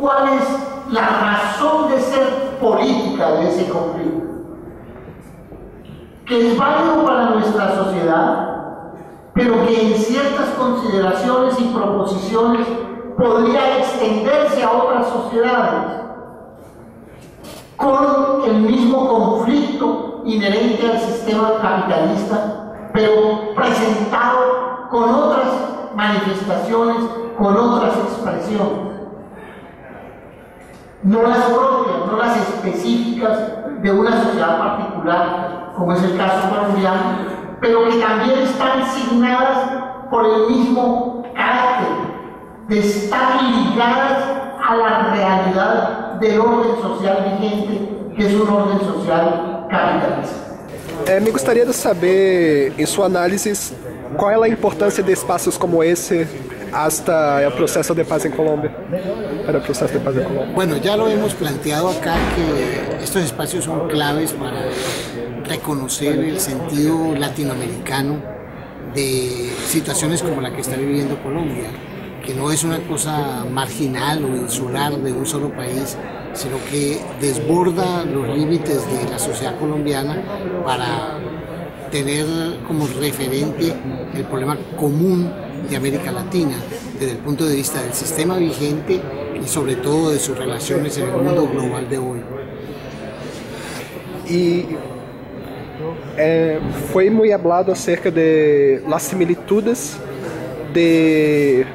cuál es la razón de ser política de ese conflicto, que es válido para nuestra sociedad, pero que en ciertas consideraciones y proposiciones podría extenderse a otras sociedades, con el mismo conflicto inherente al sistema capitalista, pero presentado con otras manifestaciones, con otras expresiones, no las propias, no las específicas de una sociedad particular, como es el caso colombiano, pero que también están signadas por el mismo carácter de estar ligadas a la realidad del orden social vigente, que es un orden social capitalista. Me gostaria de saber, em sua análise, qual é a importância de espaços como esse hasta el proceso de paz en Colombia, para el proceso de paz en Colombia. Bueno, ya lo hemos planteado acá que estos espacios son claves para reconocer el sentido latinoamericano de situaciones como la que está viviendo Colombia, que no es una cosa marginal o insular de un solo país, sino que desborda los límites de la sociedad colombiana para tener como referente el problema común de América Latina, desde el punto de vista del sistema vigente y sobre todo de sus relaciones en el mundo global de hoy. Y fue muy hablado acerca de las similitudes del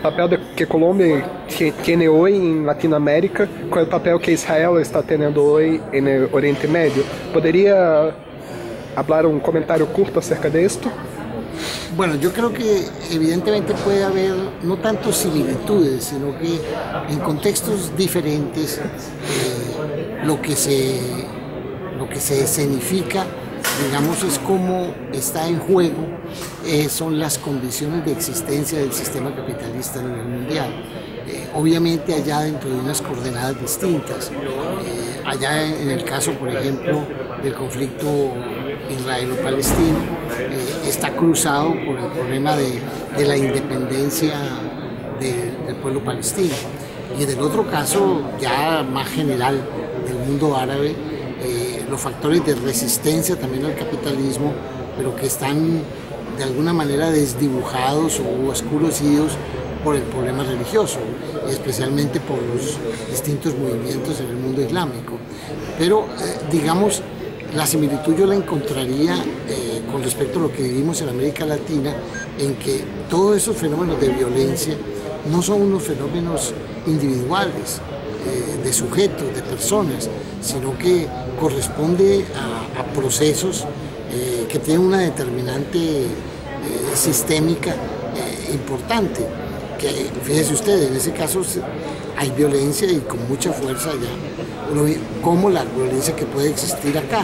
papel que Colombia tiene hoy en Latinoamérica con el papel que Israel está teniendo hoy en el Oriente Medio. ¿Podría hablar un comentario corto acerca de esto? Bueno, yo creo que evidentemente puede haber no tanto similitudes, sino que en contextos diferentes lo que se escenifica, digamos, es cómo está en juego, son las condiciones de existencia del sistema capitalista a nivel mundial. Obviamente allá dentro de unas coordenadas distintas. Allá en el caso, por ejemplo, del conflicto israelo-palestino, está cruzado por el problema de la independencia del pueblo palestino. Y en el otro caso, ya más general, del mundo árabe, los factores de resistencia también al capitalismo, pero que están de alguna manera desdibujados o oscurecidos por el problema religioso, especialmente por los distintos movimientos en el mundo islámico. Pero, digamos, la similitud yo la encontraría con respecto a lo que vivimos en América Latina, en que todos esos fenómenos de violencia no son unos fenómenos individuales, de sujetos, de personas, sino que corresponde a procesos que tienen una determinante sistémica importante. Que, fíjese usted, en ese caso hay violencia y con mucha fuerza allá, como la violencia que puede existir acá.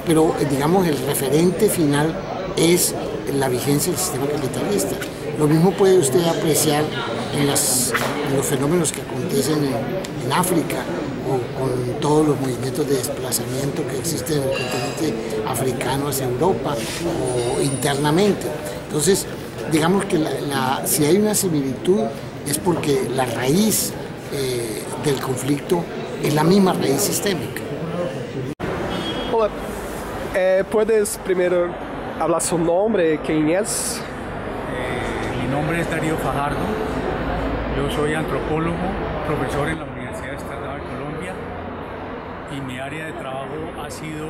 Pero, digamos, el referente final es la vigencia del sistema capitalista. Lo mismo puede usted apreciar en los fenómenos que acontecen en África, o con todos los movimientos de desplazamiento que existen en el continente africano hacia Europa, o internamente. Entonces, digamos que si hay una similitud es porque la raíz del conflicto es la misma raíz sistémica. Hola, ¿puedes primero hablar su nombre? ¿Quién es? Mi nombre es Darío Fajardo, yo soy antropólogo, profesor en la Universidad Externada de Colombia, y mi área de trabajo ha sido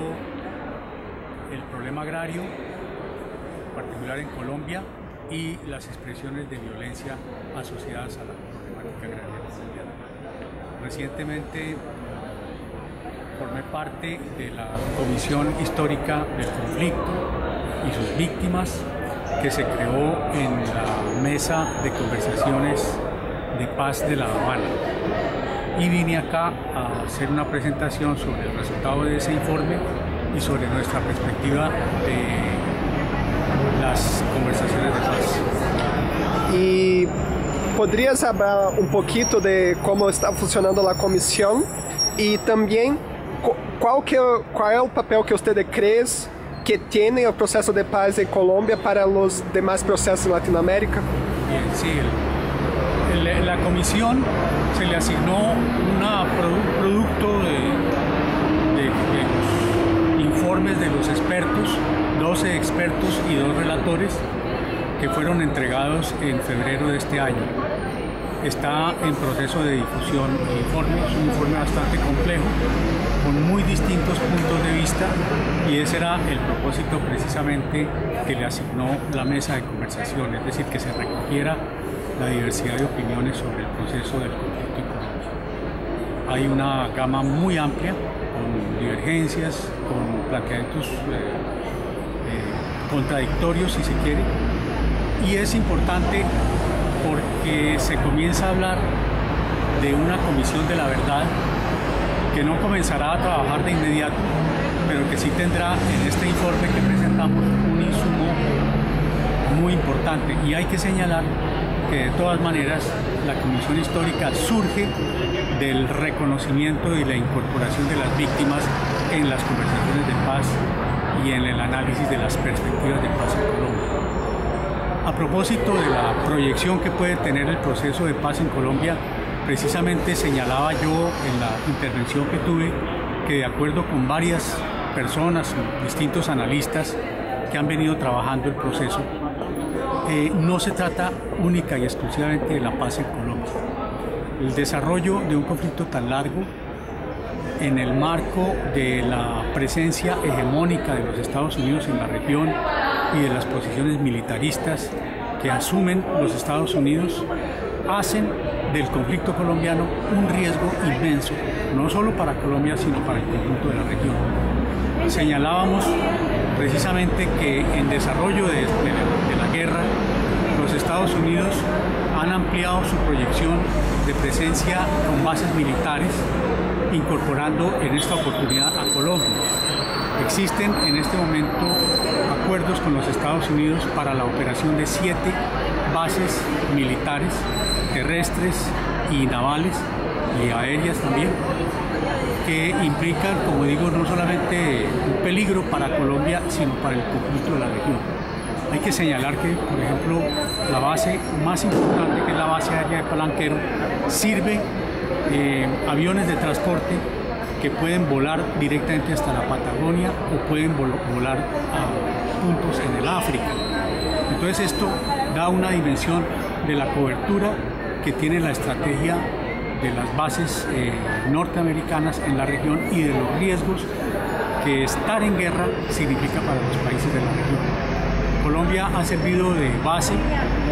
el problema agrario, en particular en Colombia, y las expresiones de violencia asociadas a la problemática agraria colombiana. Recientemente formé parte de la Comisión Histórica del Conflicto y sus víctimas, que se creó en la Mesa de Conversaciones de Paz de La Habana. Y vine acá a hacer una presentación sobre el resultado de ese informe y sobre nuestra perspectiva de las conversaciones de paz. ¿Y podrías hablar un poquito de cómo está funcionando la comisión y también cuál es el papel que usted cree que tiene el proceso de paz en Colombia para los demás procesos en Latinoamérica? Bien, sí, La comisión se le asignó un producto de los informes de los expertos, 12 expertos y 2 relatores, que fueron entregados en febrero de este año. Está en proceso de difusión el informe, es un informe bastante complejo, con muy distintos puntos de vista, y ese era el propósito precisamente que le asignó la mesa de conversación, es decir, que se recogiera la diversidad de opiniones sobre el proceso del conflicto económico. Hay una gama muy amplia, con divergencias, con planteamientos contradictorios, si se quiere, y es importante porque se comienza a hablar de una comisión de la verdad que no comenzará a trabajar de inmediato, pero que sí tendrá en este informe que presentamos un insumo muy importante. Y hay que señalar que de todas maneras la Comisión Histórica surge del reconocimiento y la incorporación de las víctimas en las conversaciones de paz y en el análisis de las perspectivas de paz en Colombia. A propósito de la proyección que puede tener el proceso de paz en Colombia, precisamente señalaba yo en la intervención que tuve que, de acuerdo con varias personas, distintos analistas que han venido trabajando el proceso, no se trata única y exclusivamente de la paz en Colombia. El desarrollo de un conflicto tan largo en el marco de la presencia hegemónica de los Estados Unidos en la región y de las posiciones militaristas que asumen los Estados Unidos hacen del conflicto colombiano un riesgo inmenso, no solo para Colombia, sino para el conjunto de la región. Señalábamos precisamente que en desarrollo de la guerra, los Estados Unidos han ampliado su proyección de presencia con bases militares, incorporando en esta oportunidad a Colombia. Existen en este momento acuerdos con los Estados Unidos para la operación de 7 bases militares, terrestres y navales, y aéreas también, que implican, como digo, no solamente un peligro para Colombia, sino para el conjunto de la región. Hay que señalar que, por ejemplo, la base más importante, que es la base aérea de Palanquero, sirve aviones de transporte que pueden volar directamente hasta la Patagonia o pueden volar a puntos en el África. Entonces esto da una dimensión de la cobertura que tiene la estrategia de las bases norteamericanas en la región y de los riesgos que estar en guerra significa para los países de la región. Colombia ha servido de base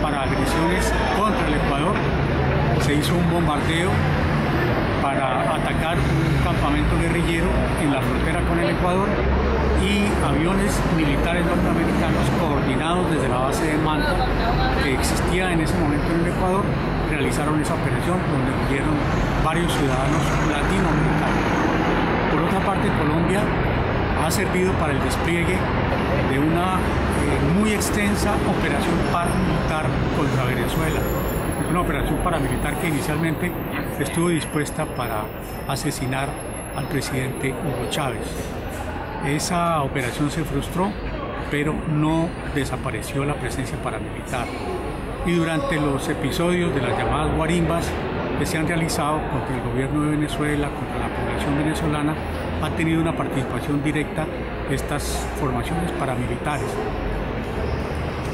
para agresiones contra el Ecuador. Se hizo un bombardeo para atacar un campamento guerrillero en la frontera con el Ecuador, y aviones militares norteamericanos coordinados desde la base de Manta, que existía en ese momento en el Ecuador, realizaron esa operación donde murieron varios ciudadanos latinoamericanos. Por otra parte, Colombia ha servido para el despliegue de una muy extensa operación paramilitar contra Venezuela. Una operación paramilitar que inicialmente estuvo dispuesta para asesinar al presidente Hugo Chávez. Esa operación se frustró, pero no desapareció la presencia paramilitar. Y durante los episodios de las llamadas guarimbas que se han realizado contra el gobierno de Venezuela, contra la población venezolana, ha tenido una participación directa estas formaciones paramilitares.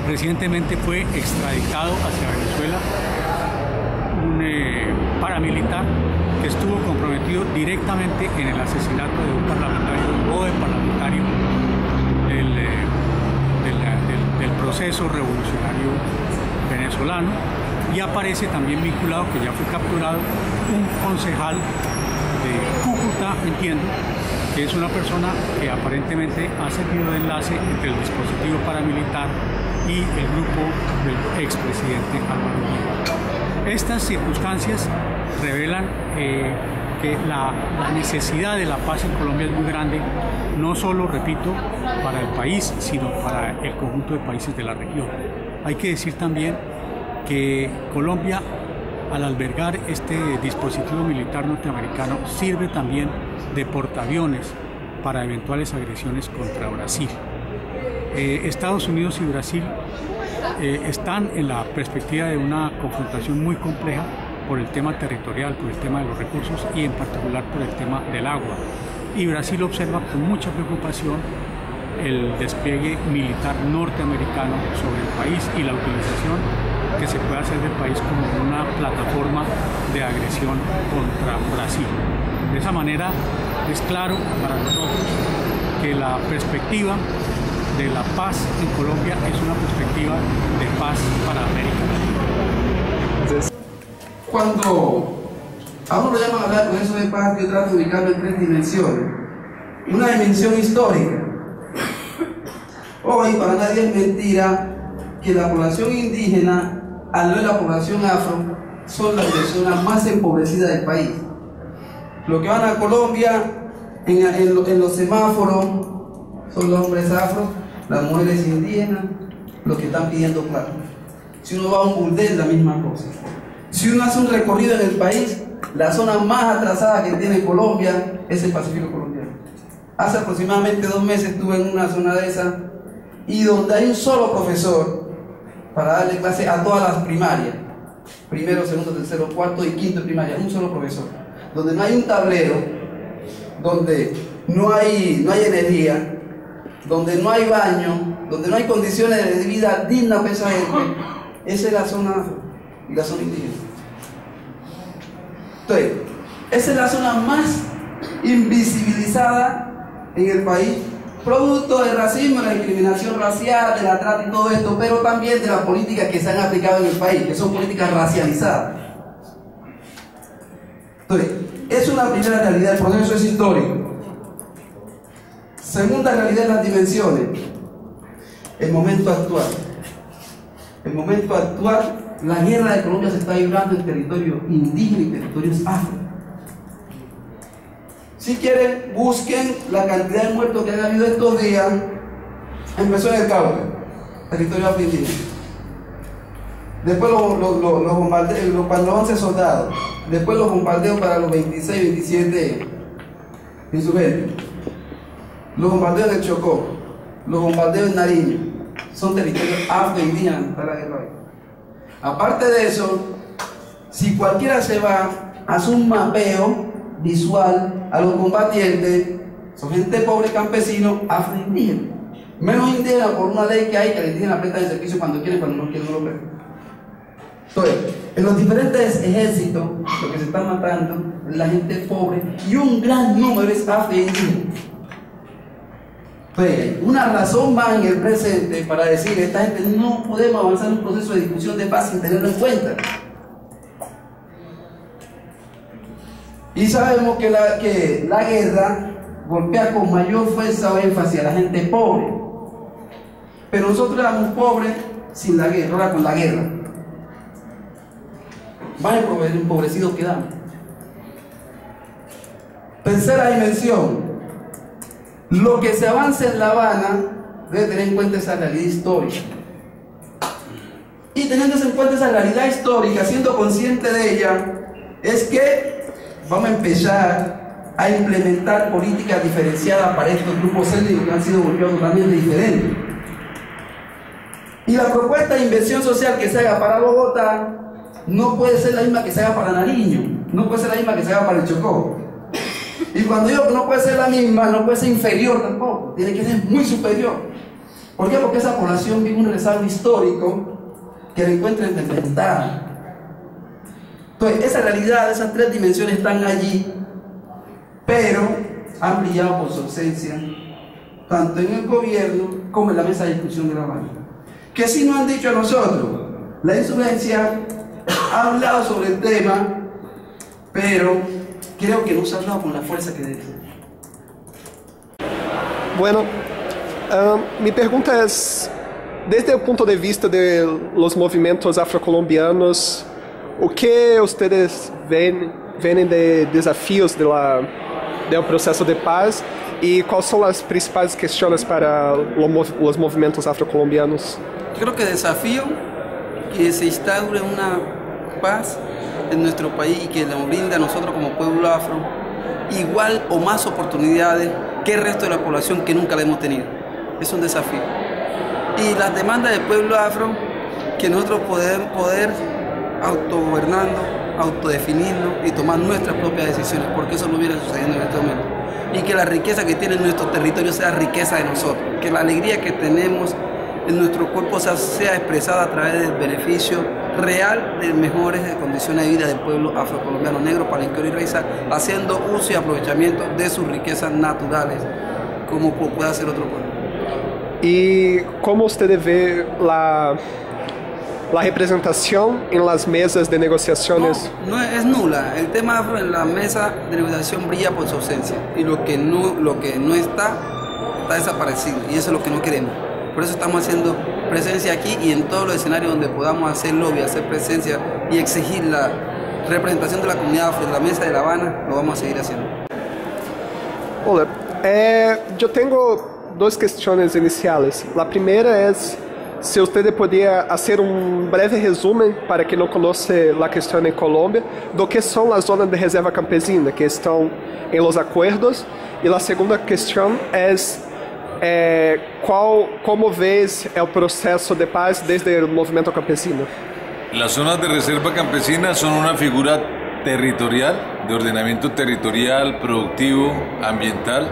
Recientemente fue extraditado hacia Venezuela un paramilitar que estuvo comprometido directamente en el asesinato de un parlamentario o de parlamentario del proceso revolucionario venezolano, y aparece también vinculado, que ya fue capturado, un concejal de Cúcuta, entiendo, que es una persona que aparentemente ha servido de enlace entre el dispositivo paramilitar y el grupo del expresidente Álvaro Uribe. Estas circunstancias revelan que la necesidad de la paz en Colombia es muy grande, no solo, repito, para el país, sino para el conjunto de países de la región. Hay que decir también que Colombia, al albergar este dispositivo militar norteamericano, sirve también de portaaviones para eventuales agresiones contra Brasil. Estados Unidos y Brasil están en la perspectiva de una confrontación muy compleja por el tema territorial, por el tema de los recursos y en particular por el tema del agua. Y Brasil observa con mucha preocupación el despliegue militar norteamericano sobre el país y la utilización que se puede hacer del país como una plataforma de agresión contra Brasil. De esa manera es claro para nosotros que la perspectiva de la paz en Colombia es una perspectiva de paz para América Latina. Cuando a uno lo llaman a hablar con eso de paz, yo trato de ubicarlo en tres dimensiones. Una dimensión histórica. Hoy para nadie es mentira que la población indígena, al lado de la población afro, son las personas más empobrecidas del país. Los que van a Colombia en los semáforos son los hombres afros, las mujeres indígenas, los que están pidiendo plata. Si uno va a un burdel, la misma cosa. Si uno hace un recorrido en el país, la zona más atrasada que tiene Colombia es el Pacífico colombiano. Hace aproximadamente 2 meses estuve en una zona de esa y donde hay un solo profesor para darle clase a todas las primarias, primero, segundo, tercero, cuarto y quinto de primaria, un solo profesor, donde no hay un tablero, donde no hay energía, donde no hay baño, donde no hay condiciones de vida dignas para esa gente. Esa es la zona y la zona indígena. Entonces, esa es la zona más invisibilizada en el país, producto del racismo, de la discriminación racial, de la trata y todo esto, pero también de las políticas que se han aplicado en el país, que son políticas racializadas. Entonces, es una primera realidad, el proceso es histórico. Segunda realidad, las dimensiones. El momento actual. El momento actual, la guerra de Colombia se está librando en territorio indígena y territorios afro. Si quieren, busquen la cantidad de muertos que han habido estos días. Empezó en el Cauca, territorio afro-indígena. Después los bombardeos para los 11 soldados. Después los bombardeos para los 26, 27 insurgentes. Los bombardeos en el Chocó. Los bombardeos en Nariño. Son territorios afro-indígenas para la guerra. Aparte de eso, si cualquiera se va, hace un mapeo visual a los combatientes, son gente pobre, campesino, afro-indígena. Menos indígena por una ley que hay que el indígena presta el servicio cuando quiere, cuando no quiere, no lo presta. Entonces, en los diferentes ejércitos, lo que se está matando es la gente pobre y un gran número es afro-indígena. Entonces, una razón más en el presente para decir que esta gente no podemos avanzar en un proceso de discusión de paz sin tenerlo en cuenta. Y sabemos que la guerra golpea con mayor fuerza o énfasis a la gente pobre. Pero nosotros éramos pobres sin la guerra, ahora con la guerra. Más empobrecidos quedamos. Tercera dimensión. Lo que se avanza en La Habana debe tener en cuenta esa realidad histórica. Y teniendo en cuenta esa realidad histórica, siendo consciente de ella, es que vamos a empezar a implementar políticas diferenciadas para estos grupos étnicos que han sido golpeados totalmente diferentes. Y la propuesta de inversión social que se haga para Bogotá no puede ser la misma que se haga para Nariño, no puede ser la misma que se haga para el Chocó. Y cuando digo que no puede ser la misma, no puede ser inferior tampoco, tiene que ser muy superior. ¿Por qué? Porque esa población vive un rezago histórico que la encuentra enfrentada. Entonces, esa realidad, esas tres dimensiones están allí, pero han brillado por su ausencia, tanto en el gobierno como en la mesa de discusión de La Habana. Que sí nos han dicho a nosotros, la insurgencia ha hablado sobre el tema, pero creo que no se ha hablado con la fuerza que debe. Bueno, mi pregunta es, desde el punto de vista de los movimientos afrocolombianos, o que ustedes ven de desafíos del proceso de paz y cuáles son las principales cuestiones para los movimientos afrocolombianos? Yo creo que desafío que se instaure una paz en nuestro país y que nos brinde a nosotros como pueblo afro igual o más oportunidades que el resto de la población que nunca la hemos tenido. Es un desafío. Y las demandas del pueblo afro que nosotros podemos poder autogobernarnos, autodefinirnos y tomar nuestras propias decisiones, porque eso no viene sucediendo en este momento. Y que la riqueza que tiene nuestro territorio sea riqueza de nosotros, que la alegría que tenemos en nuestro cuerpo sea expresada a través del beneficio real de mejores condiciones de vida del pueblo afrocolombiano negro, palenquero y raizal, haciendo uso y aprovechamiento de sus riquezas naturales, como puede hacer otro pueblo. ¿Y cómo usted ve la representación en las mesas de negociaciones? No es nula. El tema afro en la mesa de negociación brilla por su ausencia, y lo que no está desaparecido, y eso es lo que no queremos. Por eso estamos haciendo presencia aquí y en todos los escenarios donde podamos hacer lobby, hacer presencia y exigir la representación de la comunidad afro en la mesa de La Habana, lo vamos a seguir haciendo. Hola, yo tengo dos cuestiones iniciales. La primera es si usted podía hacer un breve resumen para quien no conoce la cuestión en Colombia, do que son las zonas de reserva campesina que están en los acuerdos. Y la segunda cuestión es ¿cómo ves el proceso de paz desde el movimiento campesino? Las zonas de reserva campesina son una figura territorial, de ordenamiento territorial, productivo, ambiental,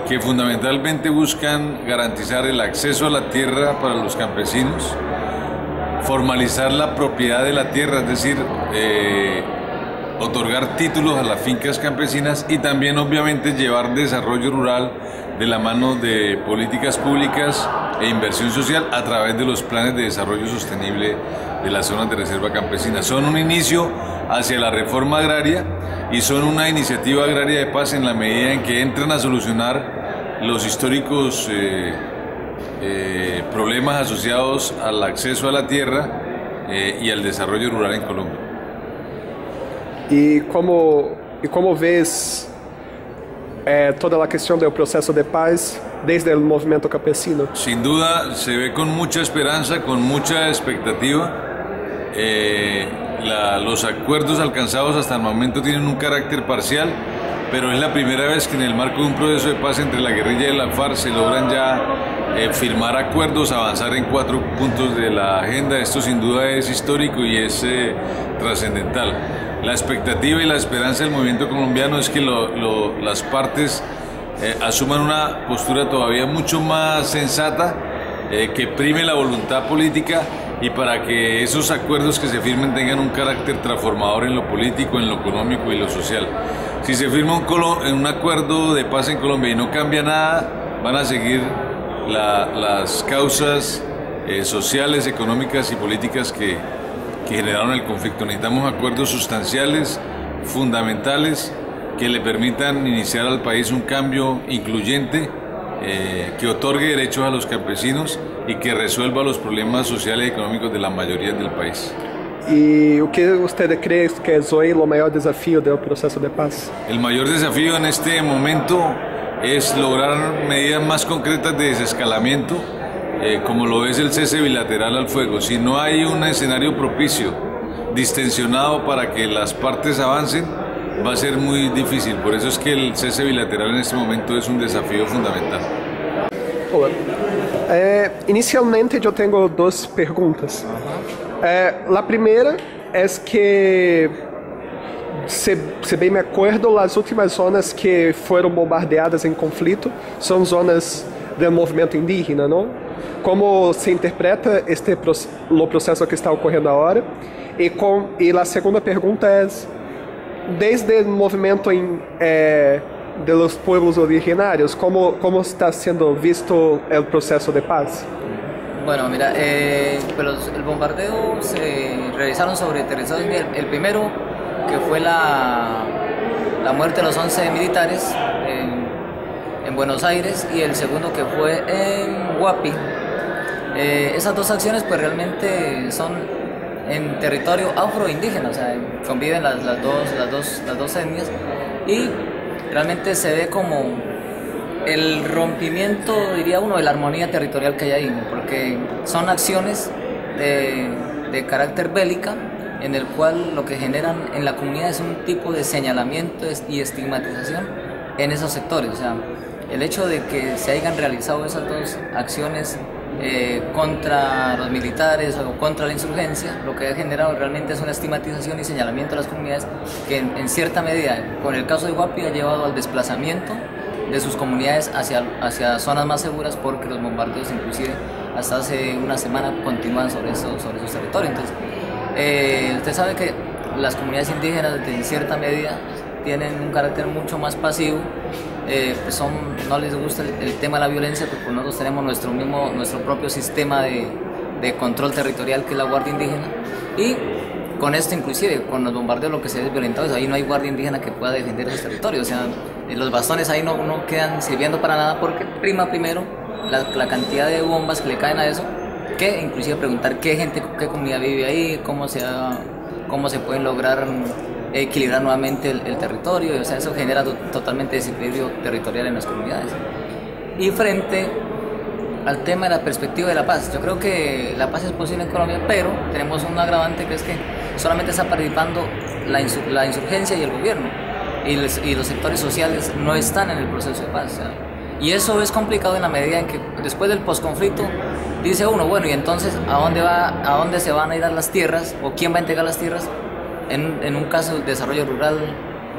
que fundamentalmente buscan garantizar el acceso a la tierra para los campesinos, formalizar la propiedad de la tierra, es decir, otorgar títulos a las fincas campesinas y también obviamente llevar desarrollo rural de la mano de políticas públicas e inversión social a través de los planes de desarrollo sostenible de las zonas de reserva campesina. Son un inicio hacia la reforma agraria y son una iniciativa agraria de paz en la medida en que entran a solucionar los históricos problemas asociados al acceso a la tierra y al desarrollo rural en Colombia. ¿Y cómo ves toda la cuestión del proceso de paz desde el movimiento campesino? Sin duda se ve con mucha esperanza, con mucha expectativa. Los acuerdos alcanzados hasta el momento tienen un carácter parcial, pero es la primera vez que en el marco de un proceso de paz entre la guerrilla y la FARC se logran ya firmar acuerdos, avanzar en 4 puntos de la agenda. Esto sin duda es histórico y es trascendental. La expectativa y la esperanza del movimiento colombiano es que las partes asuman una postura todavía mucho más sensata, que prime la voluntad política y para que esos acuerdos que se firmen tengan un carácter transformador en lo político, en lo económico y lo social. Si se firma un acuerdo de paz en Colombia y no cambia nada, van a seguir las causas sociales, económicas y políticas que generaron el conflicto. Necesitamos acuerdos sustanciales, fundamentales, que le permitan iniciar al país un cambio incluyente, que otorgue derechos a los campesinos y que resuelva los problemas sociales y económicos de la mayoría del país. ¿Y qué usted cree que es hoy el mayor desafío del proceso de paz? El mayor desafío en este momento es lograr medidas más concretas de desescalamiento, como lo es el cese bilateral al fuego. Si no hay un escenario propicio, distensionado para que las partes avancen, va a ser muy difícil. Por eso es que el cese bilateral en este momento es un desafío fundamental. Hola. Inicialmente yo tengo dos preguntas. La primera es que, se bem me acuerdo, las últimas zonas que fueron bombardeadas en conflicto son zonas del movimiento indígena, ¿no? ¿Cómo se interpreta lo proceso que está ocurriendo ahora? Y la segunda pregunta es, desde el movimiento de los pueblos originarios, ¿cómo está siendo visto el proceso de paz? Bueno, mira, pues el bombardeo se realizaron sobre territorios. El primero, que fue la muerte de los 11 militares en Buenos Aires, y el segundo que fue en Huapi. Esas dos acciones pues realmente son en territorio afroindígena, o sea, conviven las dos etnias, y realmente se ve como el rompimiento, diría uno, de la armonía territorial que hay ahí, porque son acciones de carácter bélica, en el cual lo que generan en la comunidad es un tipo de señalamiento y estigmatización en esos sectores. O sea, el hecho de que se hayan realizado esas dos acciones contra los militares o contra la insurgencia, lo que ha generado realmente es una estigmatización y señalamiento de las comunidades que en cierta medida, con el caso de Guapi, ha llevado al desplazamiento de sus comunidades hacia zonas más seguras, porque los bombardeos inclusive hasta hace una semana continúan sobre esos territorios. Entonces, usted sabe que las comunidades indígenas en cierta medida tienen un carácter mucho más pasivo, no les gusta el tema de la violencia, porque nosotros tenemos nuestro propio sistema de control territorial, que es la Guardia Indígena, y con esto inclusive, con los bombardeos lo que se ve violentado, ahí no hay guardia indígena que pueda defender esos territorios, o sea, los bastones ahí no quedan sirviendo para nada, porque prima primero la cantidad de bombas que le caen a eso, que inclusive preguntar qué comunidad vive ahí, cómo se pueden lograr equilibrar nuevamente el territorio, o sea, eso genera totalmente desequilibrio territorial en las comunidades. Y frente al tema de la perspectiva de la paz, yo creo que la paz es posible en Colombia, pero tenemos un agravante, que es que solamente está participando la insurgencia y el gobierno, y los sectores sociales no están en el proceso de paz, o sea, y eso es complicado en la medida en que después del posconflicto dice uno, bueno, y entonces ¿a dónde se van a ir las tierras, o quién va a entregar las tierras en un caso de desarrollo rural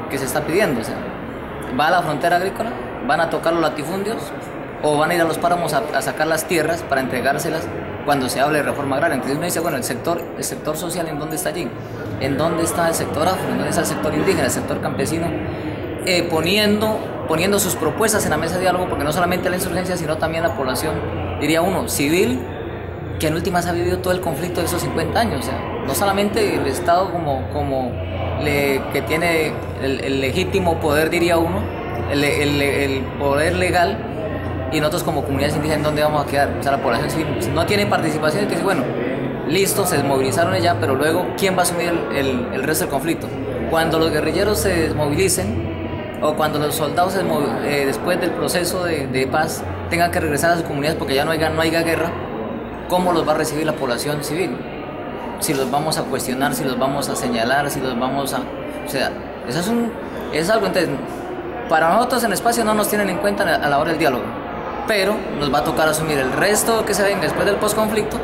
que se está pidiendo? O sea, ¿va a la frontera agrícola? ¿Van a tocar los latifundios? ¿O van a ir a los páramos a sacar las tierras para entregárselas cuando se hable de reforma agraria? Entonces uno dice, bueno, el sector social, ¿en dónde está allí? ¿En dónde está el sector afro? ¿En dónde está el sector indígena, el sector campesino? Poniendo sus propuestas en la mesa de diálogo, porque no solamente la insurgencia, sino también la población, diría uno, civil, que en últimas ha vivido todo el conflicto de esos 50 años. O sea, no solamente el Estado que tiene el legítimo poder, diría uno, el poder legal, y nosotros como comunidades indígenas, ¿en dónde vamos a quedar? O sea, la población civil no tiene participación, y dice, bueno, listo, se desmovilizaron ya, pero luego, ¿quién va a asumir el resto del conflicto? Cuando los guerrilleros se desmovilicen, o cuando los soldados después del proceso de paz tengan que regresar a sus comunidades porque ya no haya guerra, ¿cómo los va a recibir la población civil? Si los vamos a cuestionar, si los vamos a señalar, si los vamos a... O sea, eso es algo. Entonces, para nosotros en Espacio no nos tienen en cuenta a la hora del diálogo, pero nos va a tocar asumir el resto que se venga después del posconflicto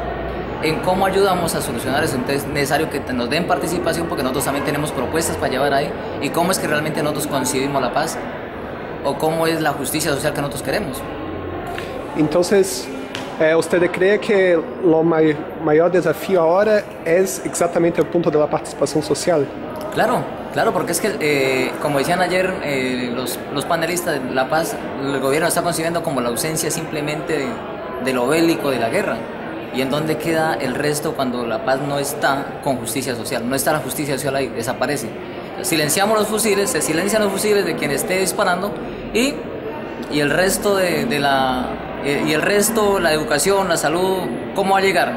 en cómo ayudamos a solucionar eso. Entonces es necesario que nos den participación, porque nosotros también tenemos propuestas para llevar ahí, y cómo es que realmente nosotros concebimos la paz, o cómo es la justicia social que nosotros queremos. Entonces, ¿usted cree que lo mayor desafío ahora es exactamente el punto de la participación social? Claro, porque es que, como decían ayer los panelistas, la paz, el gobierno está concibiendo como la ausencia simplemente de lo bélico, de la guerra. ¿Y en dónde queda el resto cuando la paz no está con justicia social? No está la justicia social ahí, desaparece. Silenciamos los fusiles, se silencian los fusiles de quien esté disparando, y el resto la educación, la salud, ¿cómo va a llegar?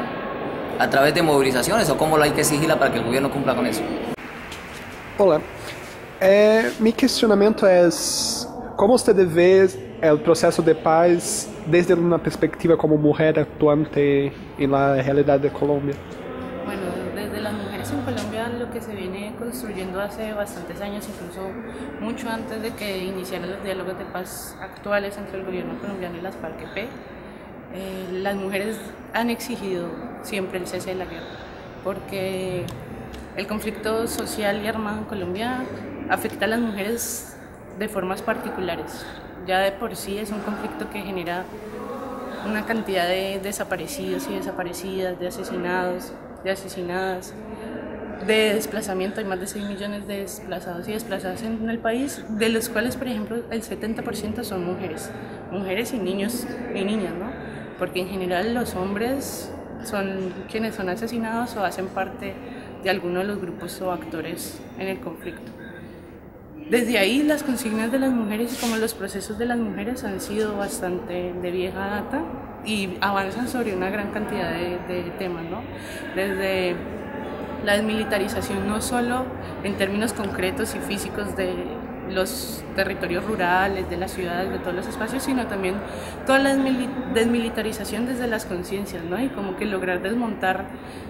¿A través de movilizaciones, o cómo hay que exigirla para que el gobierno cumpla con eso? Hola, mi cuestionamiento es, ¿cómo usted ve el proceso de paz desde una perspectiva como mujer actuante en la realidad de Colombia? Bueno, desde las mujeres en Colombia, lo que se viene construyendo hace bastantes años, incluso mucho antes de que iniciaran los diálogos de paz actuales entre el gobierno colombiano y las FARC-EP, las mujeres han exigido siempre el cese de la guerra, porque el conflicto social y armado en Colombia afecta a las mujeres de formas particulares. Ya de por sí es un conflicto que genera una cantidad de desaparecidos y desaparecidas, de asesinados, de asesinadas, de desplazamiento. Hay más de 6 millones de desplazados y desplazadas en el país, de los cuales, por ejemplo, el 70% son mujeres y niños y niñas, ¿no? Porque en general los hombres son quienes son asesinados o hacen parte de alguno de los grupos o actores en el conflicto. Desde ahí las consignas de las mujeres y como los procesos de las mujeres han sido bastante de vieja data y avanzan sobre una gran cantidad de temas, ¿no? Desde la desmilitarización, no solo en términos concretos y físicos de los territorios rurales, de las ciudades, de todos los espacios, sino también toda la desmilitarización desde las conciencias, ¿no? Y como que lograr desmontar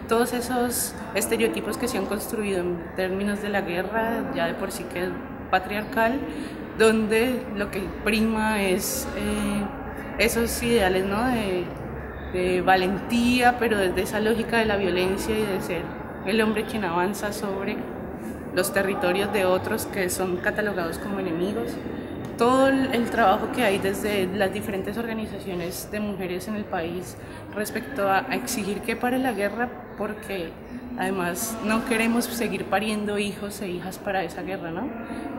todos esos estereotipos que se han construido en términos de la guerra, ya de por sí que es patriarcal, donde lo que prima es esos ideales, ¿no? de valentía, pero desde esa lógica de la violencia y de ser el hombre quien avanza sobre los territorios de otros que son catalogados como enemigos. Todo el trabajo que hay desde las diferentes organizaciones de mujeres en el país respecto a exigir que pare la guerra, porque además no queremos seguir pariendo hijos e hijas para esa guerra, ¿no?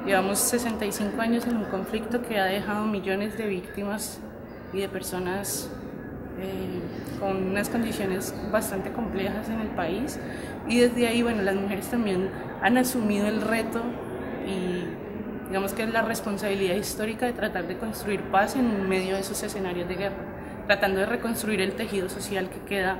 Llevamos 65 años en un conflicto que ha dejado millones de víctimas y de personas con unas condiciones bastante complejas en el país, y desde ahí, bueno, las mujeres también han asumido el reto y digamos que es la responsabilidad histórica de tratar de construir paz en medio de esos escenarios de guerra, tratando de reconstruir el tejido social que queda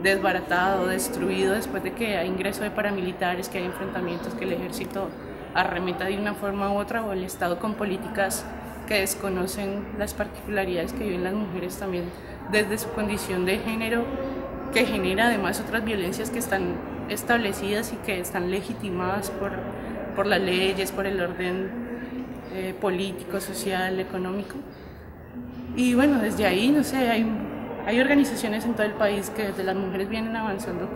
desbaratado, destruido después de que hay ingreso de paramilitares, que hay enfrentamientos, que el ejército arremeta de una forma u otra, o el Estado con políticas que desconocen las particularidades que viven las mujeres también desde su condición de género, que genera además otras violencias que están establecidas y que están legitimadas por las leyes, por el orden político, social, económico. Y bueno, desde ahí, no sé, hay organizaciones en todo el país que desde las mujeres vienen avanzando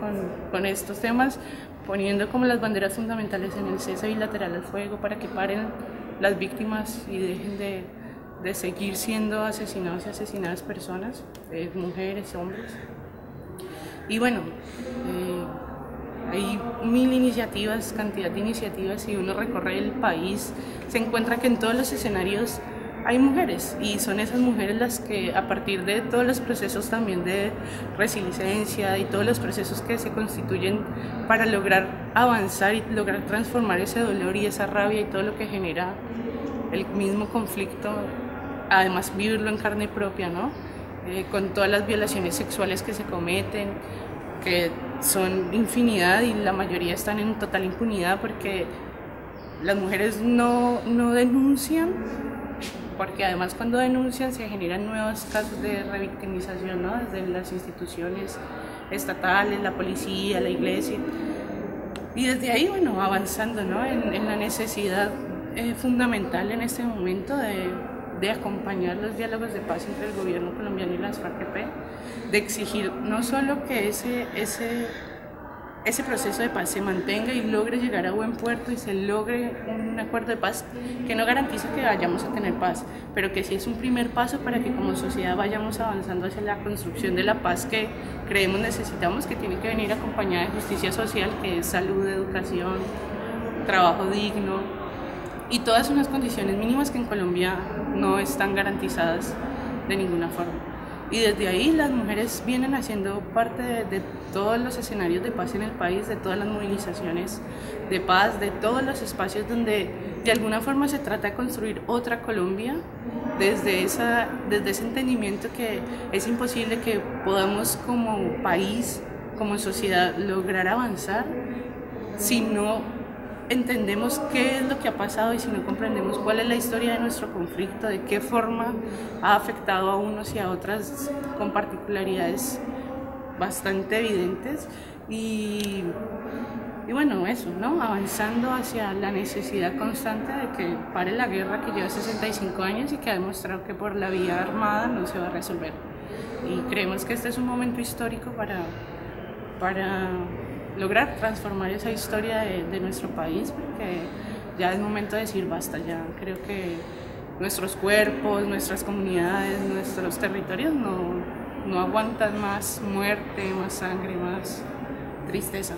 con estos temas, poniendo como las banderas fundamentales en el cese bilateral al fuego para que paren las víctimas y dejen de seguir siendo asesinados y asesinadas personas, mujeres, hombres. Y bueno, hay mil iniciativas, cantidad de iniciativas, y uno recorre el país, se encuentra que en todos los escenarios hay mujeres, y son esas mujeres las que, a partir de todos los procesos también de resiliencia y todos los procesos que se constituyen para lograr avanzar y lograr transformar ese dolor y esa rabia y todo lo que genera el mismo conflicto, además vivirlo en carne propia, ¿no? Con todas las violaciones sexuales que se cometen, que son infinidad y la mayoría están en total impunidad porque las mujeres no denuncian, porque además cuando denuncian se generan nuevos casos de revictimización, ¿no? Desde las instituciones estatales, la policía, la iglesia, y desde ahí, bueno, avanzando, ¿no? en la necesidad fundamental en este momento de acompañar los diálogos de paz entre el gobierno colombiano y las FARC-EP, de exigir no solo que ese proceso de paz se mantenga y logre llegar a buen puerto y se logre un acuerdo de paz que no garantiza que vayamos a tener paz, pero que sí es un primer paso para que como sociedad vayamos avanzando hacia la construcción de la paz que creemos necesitamos, que tiene que venir acompañada de justicia social, que es salud, educación, trabajo digno, y todas unas condiciones mínimas que en Colombia no están garantizadas de ninguna forma. Y desde ahí las mujeres vienen haciendo parte de todos los escenarios de paz en el país, de todas las movilizaciones de paz, de todos los espacios donde de alguna forma se trata de construir otra Colombia, desde ese entendimiento que es imposible que podamos como país, como sociedad, lograr avanzar si no entendemos qué es lo que ha pasado y si no comprendemos cuál es la historia de nuestro conflicto, de qué forma ha afectado a unos y a otras con particularidades bastante evidentes, y bueno, eso, ¿no? Avanzando hacia la necesidad constante de que pare la guerra que lleva 65 años y que ha demostrado que por la vía armada no se va a resolver. Y creemos que este es un momento histórico para lograr transformar esa historia de nuestro país, porque ya es momento de decir basta, ya creo que nuestros cuerpos, nuestras comunidades, nuestros territorios no aguantan más muerte, más sangre, más tristeza.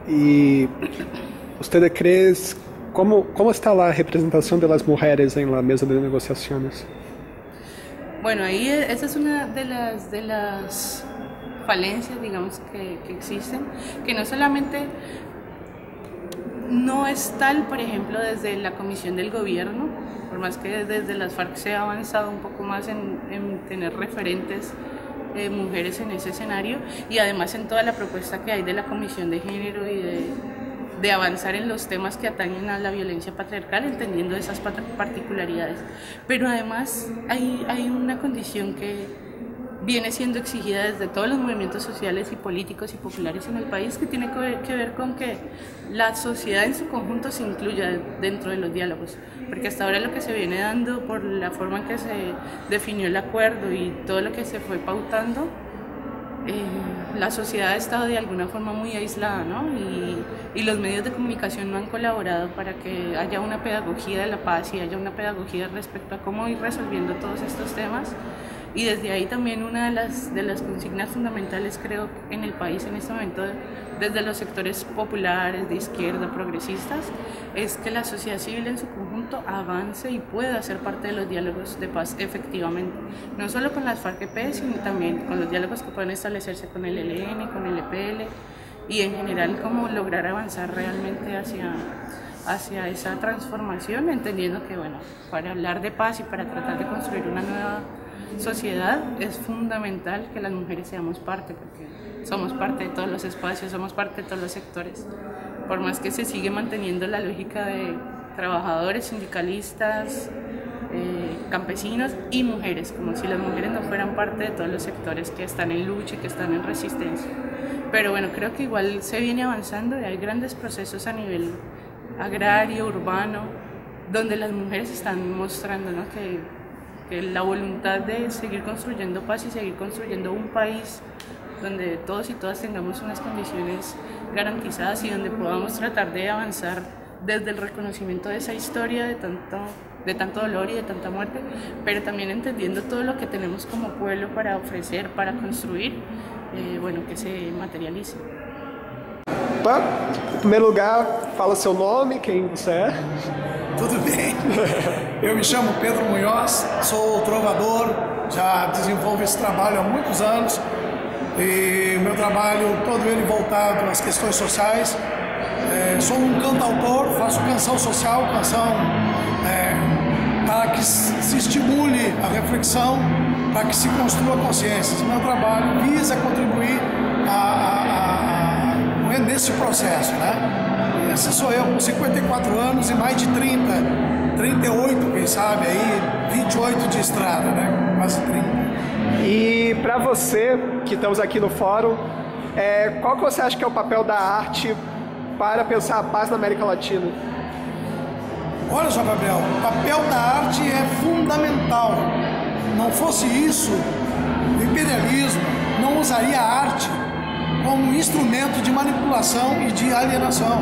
¿Y usted cree cómo está la representación de las mujeres en la mesa de negociaciones? Bueno, ahí esa es una de las falencias, digamos, que existen, que no solamente no es tal, por ejemplo, desde la comisión del gobierno, por más que desde las FARC se ha avanzado un poco más en tener referentes mujeres en ese escenario, y además en toda la propuesta que hay de la comisión de género y de avanzar en los temas que atañen a la violencia patriarcal, entendiendo esas particularidades. Pero además hay una condición que viene siendo exigida desde todos los movimientos sociales y políticos y populares en el país, que tiene que ver con que la sociedad en su conjunto se incluya dentro de los diálogos, porque hasta ahora lo que se viene dando por la forma en que se definió el acuerdo y todo lo que se fue pautando la sociedad ha estado de alguna forma muy aislada, ¿no? Y los medios de comunicación no han colaborado para que haya una pedagogía de la paz y haya una pedagogía respecto a cómo ir resolviendo todos estos temas. Y desde ahí también una de las consignas fundamentales, creo, en el país en este momento, desde los sectores populares, de izquierda, progresistas, es que la sociedad civil en su conjunto avance y pueda ser parte de los diálogos de paz efectivamente. No solo con las FARC-EP, sino también con los diálogos que pueden establecerse con el ELN, con el EPL, y en general cómo lograr avanzar realmente hacia esa transformación, entendiendo que, bueno, para hablar de paz y para tratar de construir una nueva sociedad es fundamental que las mujeres seamos parte, porque somos parte de todos los espacios, somos parte de todos los sectores. Por más que se sigue manteniendo la lógica de trabajadores, sindicalistas, campesinos y mujeres, como si las mujeres no fueran parte de todos los sectores que están en lucha, que están en resistencia. Pero bueno, creo que igual se viene avanzando y hay grandes procesos a nivel agrario, urbano, donde las mujeres están mostrando, ¿no?, que la voluntad de seguir construyendo paz y seguir construyendo un país donde todos y todas tengamos unas condiciones garantizadas y donde podamos tratar de avanzar desde el reconocimiento de esa historia de tanto dolor y de tanta muerte, pero también entendiendo todo lo que tenemos como pueblo para ofrecer, para construir, bueno, que se materialice. Em primeiro lugar, fala seu nome, quem você é. Tudo bem? Eu me chamo Pedro Munhoz, sou trovador, já desenvolvo esse trabalho há muitos anos e meu trabalho todo ele voltado às questões sociais. Sou um cantautor, faço canção social, canção para que se estimule a reflexão, para que se construa consciências. Meu trabalho visa contribuir nesse processo, né? Esse sou eu com 54 anos e mais de 38, quem sabe, aí 28 de estrada, né? Quase 30. E para você, que estamos aqui no fórum, qual que você acha que é o papel da arte para pensar a paz na América Latina? Olha só, Gabriel, o papel da arte é fundamental. Não fosse isso, o imperialismo não usaria a arte como um instrumento de manipulação e de alienação.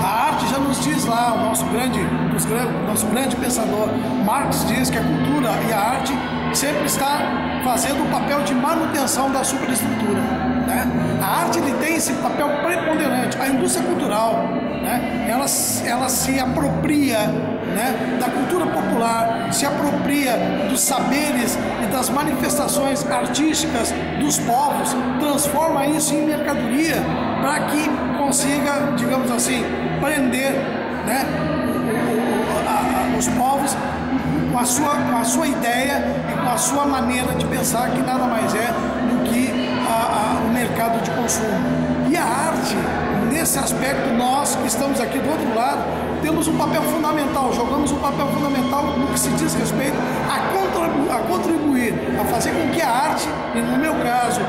A arte já nos diz lá, o nosso grande pensador Marx diz que a cultura e a arte sempre está fazendo o papel de manutenção da superestrutura, né? A arte ele tem esse papel preponderante. A indústria cultural, né, ela se apropria, né, da cultura popular, se apropria dos saberes e das manifestações artísticas dos povos, transforma isso em mercadoria para que consiga, digamos assim, prender, né, os povos com a sua ideia e com a sua maneira de pensar, que nada mais é do que o mercado de consumo. E a arte, nesse aspecto, nós que estamos aqui do outro lado, temos um papel fundamental, jogamos um papel fundamental no que se diz respeito a contribuir, a fazer com que a arte, e no meu caso,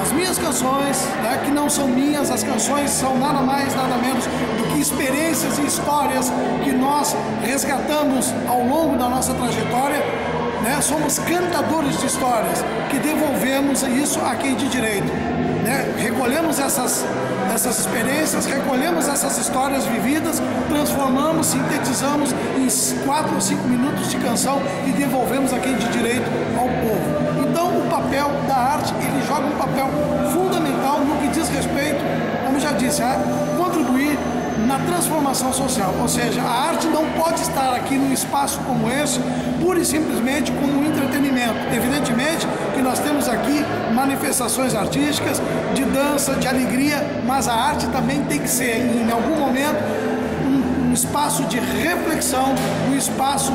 as minhas canções, né, que não são minhas, as canções são nada mais, nada menos do que experiências e histórias que nós resgatamos ao longo da nossa trajetória, né? Somos cantadores de histórias que devolvemos isso a quem de direito, né? Recolhemos essas experiências, recolhemos essas histórias vividas, transformamos, sintetizamos em 4 ou 5 minutos de canção e devolvemos a quem de direito ao povo. Então o papel da arte, ele joga um papel fundamental no que diz respeito, como já disse, a contribuir na transformação social. Ou seja, a arte não pode estar aqui num espaço como esse pura e simplesmente como um entretenimento. Evidentemente que nós temos aqui manifestações artísticas, de dança, de alegria, mas a arte também tem que ser, em algum momento, um espaço de reflexão, um espaço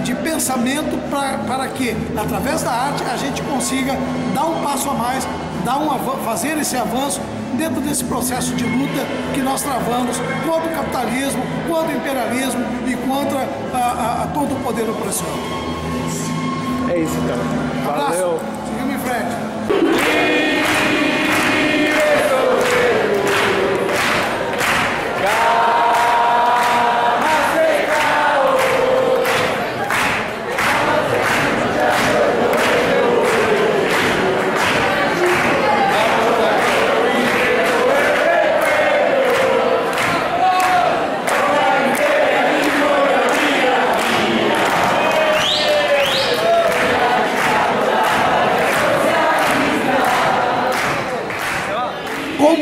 de pensamento para que, através da arte, a gente consiga dar um passo a mais, fazer esse avanço dentro desse processo de luta que nós travamos contra o capitalismo, contra o imperialismo e contra todo o poder opressor. É isso, então. Valeu. Abraço. Seguimos em frente.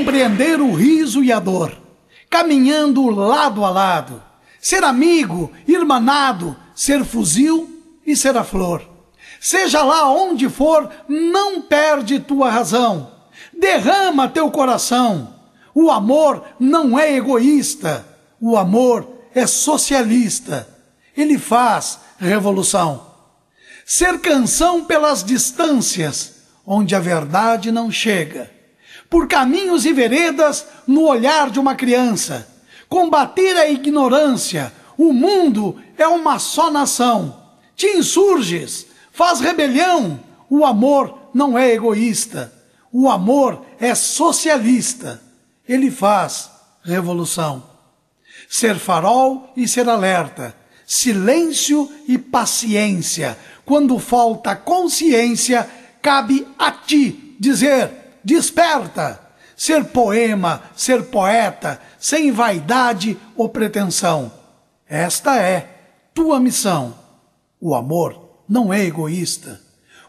compreender o riso e a dor, caminhando lado a lado, ser amigo, irmanado, ser fuzil e ser a flor. Seja lá onde for, não perde tua razão, derrama teu coração. O amor não é egoísta, o amor é socialista, ele faz revolução. Ser canção pelas distâncias, onde a verdade não chega, por caminhos e veredas no olhar de uma criança, combater a ignorância, o mundo é uma só nação. Te insurges, faz rebelião, o amor não é egoísta, o amor é socialista, ele faz revolução. Ser farol e ser alerta, silêncio e paciência, quando falta consciência, cabe a ti dizer, desperta. Ser poema, ser poeta, sem vaidade ou pretensão. Esta é tua missão. O amor não é egoísta.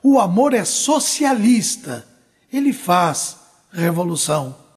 O amor é socialista. Ele faz revolução.